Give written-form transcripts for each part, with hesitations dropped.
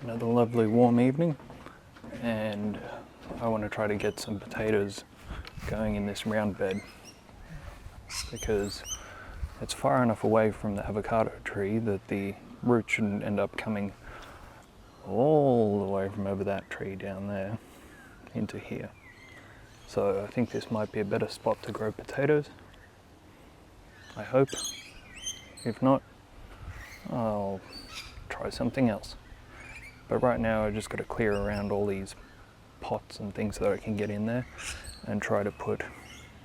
Another lovely warm evening, and I want to try to get some potatoes going in this round bed because it's far enough away from the avocado tree that the root shouldn't end up coming all the way from over that tree down there into here. So I think this might be a better spot to grow potatoes. I hope. If not, I'll try something else. But right now I just got to clear around all these pots and things that I can get in there and try to put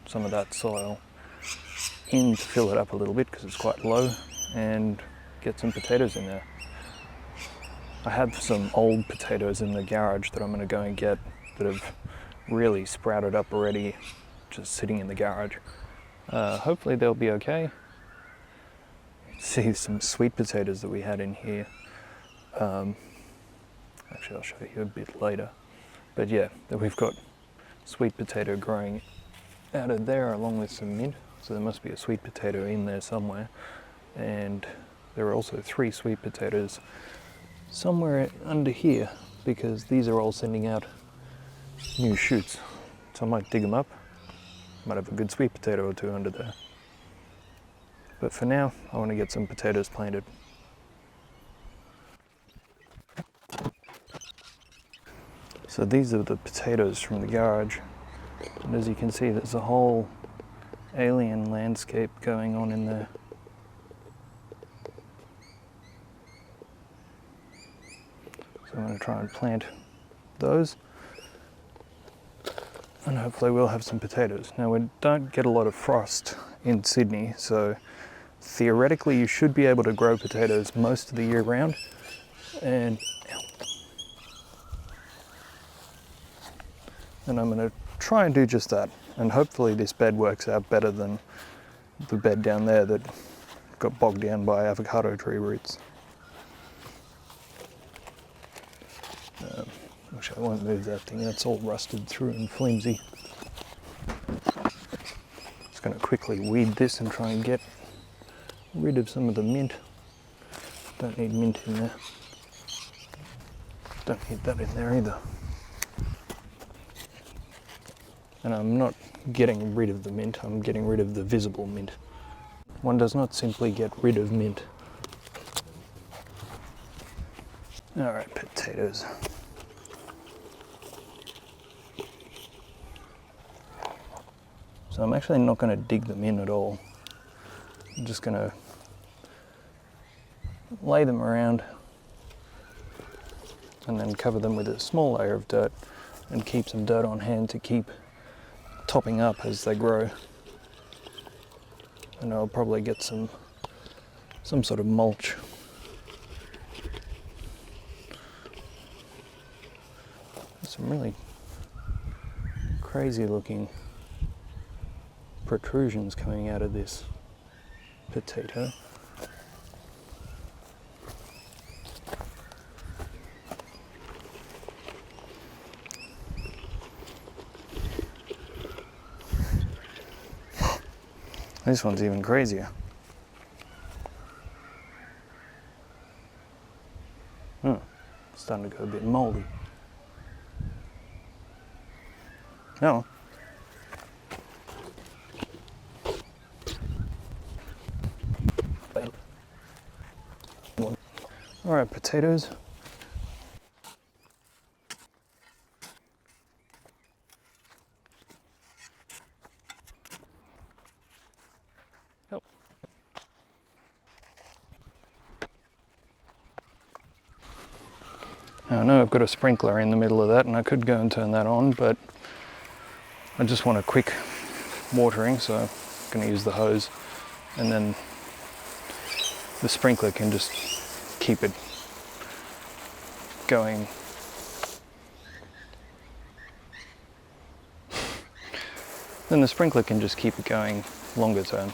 some of that soil in to fill it up a little bit because it's quite low, and get some potatoes in there. I have some old potatoes in the garage that I'm going to go and get that have really sprouted up already, just sitting in the garage. Hopefully they'll be okay. See some sweet potatoes that we had in here. Actually, I'll show you a bit later. But yeah, that we've got sweet potato growing out of there along with some mint. So there must be a sweet potato in there somewhere. And there are also 3 sweet potatoes somewhere under here because these are all sending out new shoots. So I might dig them up. Might have a good sweet potato or 2 under there. But for now, I want to get some potatoes planted. So these are the potatoes from the garage. And as you can see, there's a whole alien landscape going on in there. So I'm going to try and plant those. And hopefully we'll have some potatoes. Now we don't get a lot of frost in Sydney, so theoretically you should be able to grow potatoes most of the year round. And I'm going to try and do just that. And hopefully this bed works out better than the bed down there that got bogged down by avocado tree roots. Actually, I won't move that thing, that's all rusted through and flimsy. Just going to quickly weed this and try and get rid of some of the mint. Don't need mint in there. Don't need that in there either. And I'm not getting rid of the mint, I'm getting rid of the visible mint. One does not simply get rid of mint. Alright, potatoes. So I'm actually not going to dig them in at all. I'm just going to lay them around and then cover them with a small layer of dirt and keep some dirt on hand to keep topping up as they grow. And I'll probably get some sort of mulch. There's some really crazy looking protrusions coming out of this potato. This one's even crazier. It's starting to go a bit moldy. No. All right, potatoes. I know I've got a sprinkler in the middle of that and I could go and turn that on, but I just want a quick watering, so I'm going to use the hose, and then the sprinkler can just keep it going. Then the sprinkler can just keep it going longer term,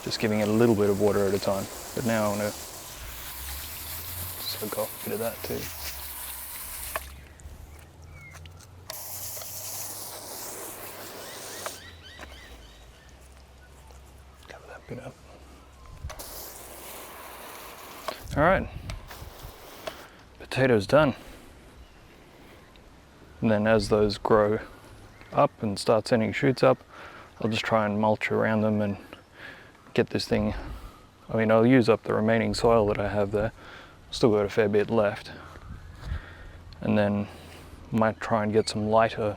just giving it a little bit of water at a time. But now I want to soak off a bit of that too. Bit up. All right, potatoes done. And then as those grow up and start sending shoots up, I'll just try and mulch around them and get this thing. I mean, I'll use up the remaining soil that I have there. Still got a fair bit left. And then might try and get some lighter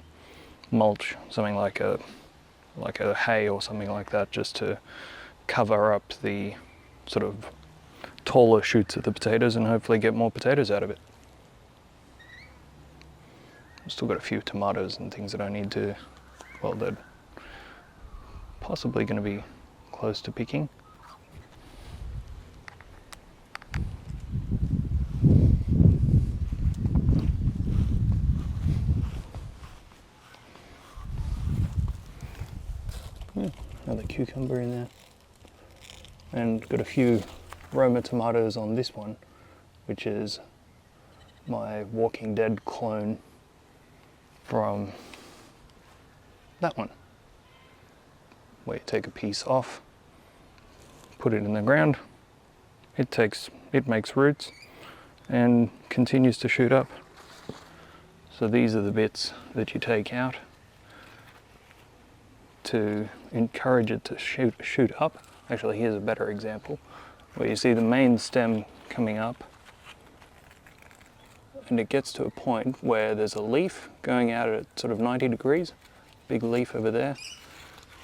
mulch, something like a hay or something like that, just to cover up the sort of taller shoots of the potatoes and hopefully get more potatoes out of it. I've still got a few tomatoes and things that I need to, well, they're possibly going to be close to picking. Another cucumber in there. And got a few Roma tomatoes on this one, which is my Walking Dead clone from that one, where you take a piece off, put it in the ground, it makes roots and continues to shoot up. So these are the bits that you take out to encourage it to shoot up. Actually, here's a better example, where you see the main stem coming up, and it gets to a point where there's a leaf going out at sort of 90 degrees, big leaf over there.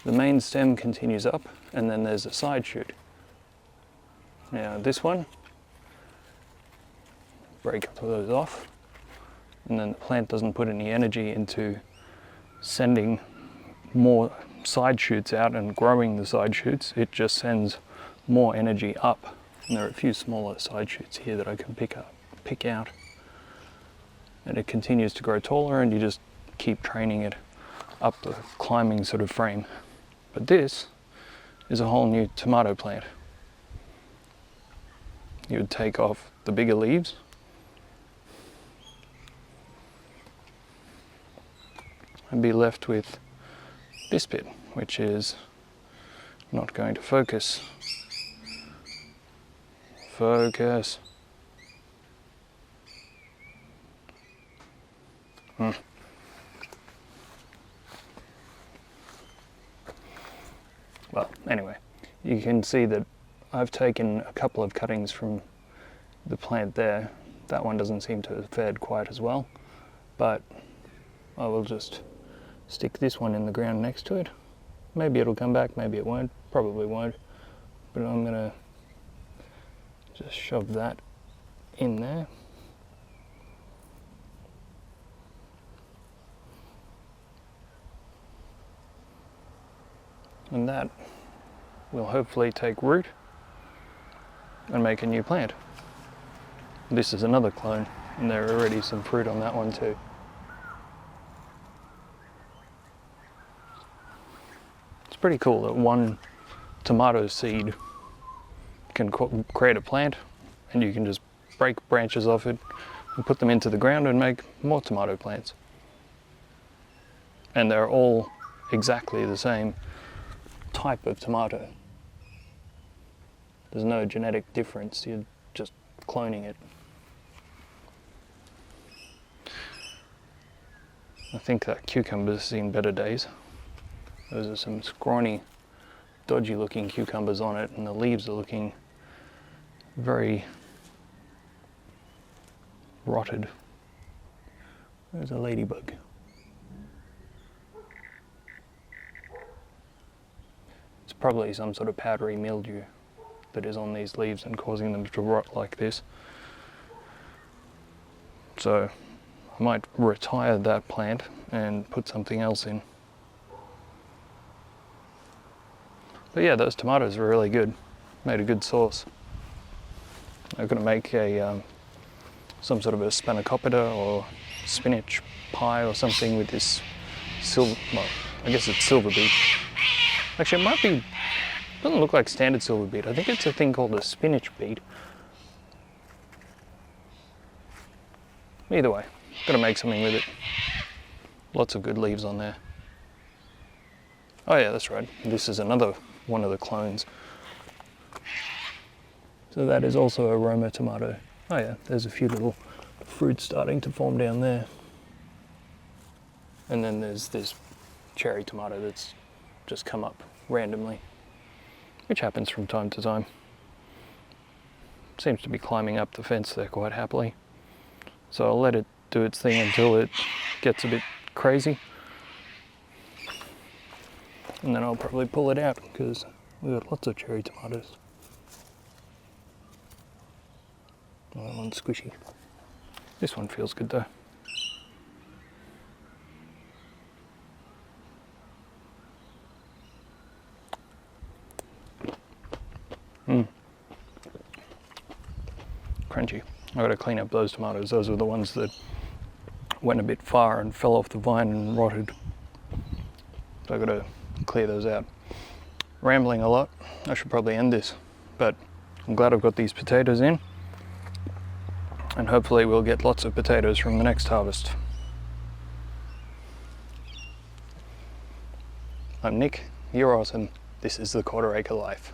The main stem continues up, and then there's a side shoot. Now this one, break those off, and then the plant doesn't put any energy into sending more side shoots out and growing the side shoots. It just sends more energy up, and there are a few smaller side shoots here that I can pick out, and it continues to grow taller, and you just keep training it up the climbing sort of frame. But this is a whole new tomato plant. You would take off the bigger leaves and be left with this bit, which is not going to focus. Focus. Well, anyway, you can see that I've taken a couple of cuttings from the plant there. That one doesn't seem to have fared quite as well, but I will just stick this one in the ground next to it. Maybe it'll come back, maybe it won't, probably won't, but I'm gonna just shove that in there. And that will hopefully take root and make a new plant. This is another clone, and there are already some fruit on that one too. It's pretty cool that one tomato seed can create a plant, and you can just break branches off it and put them into the ground and make more tomato plants. And they're all exactly the same type of tomato. There's no genetic difference, you're just cloning it. I think that cucumber's seen better days. Those are some scrawny, dodgy looking cucumbers on it, and the leaves are looking very rotted. There's a ladybug. It's probably some sort of powdery mildew that is on these leaves and causing them to rot like this. So I might retire that plant and put something else in. But yeah, those tomatoes are really good. Made a good sauce. I'm going to make a some sort of a spanakopita or spinach pie or something with this silver, well, I guess it's silver beet. Actually, it might be, doesn't look like standard silver beet. I think it's a thing called a spinach beet. Either way, gotta make something with it. Lots of good leaves on there. Oh yeah, that's right. This is another one of the clones. So that is also a Roma tomato. Oh yeah, there's a few little fruit starting to form down there. And then there's this cherry tomato that's just come up randomly, which happens from time to time. Seems to be climbing up the fence there quite happily. So I'll let it do its thing until it gets a bit crazy. And then I'll probably pull it out because we've got lots of cherry tomatoes. Oh, that one's squishy. This one feels good though. Crunchy. I gotta clean up those tomatoes. Those were the ones that went a bit far and fell off the vine and rotted. So I gotta clear those out. Rambling a lot. I should probably end this, but I'm glad I've got these potatoes in, and hopefully we'll get lots of potatoes from the next harvest. I'm Nick, you're awesome. This is the Quarter Acre Life.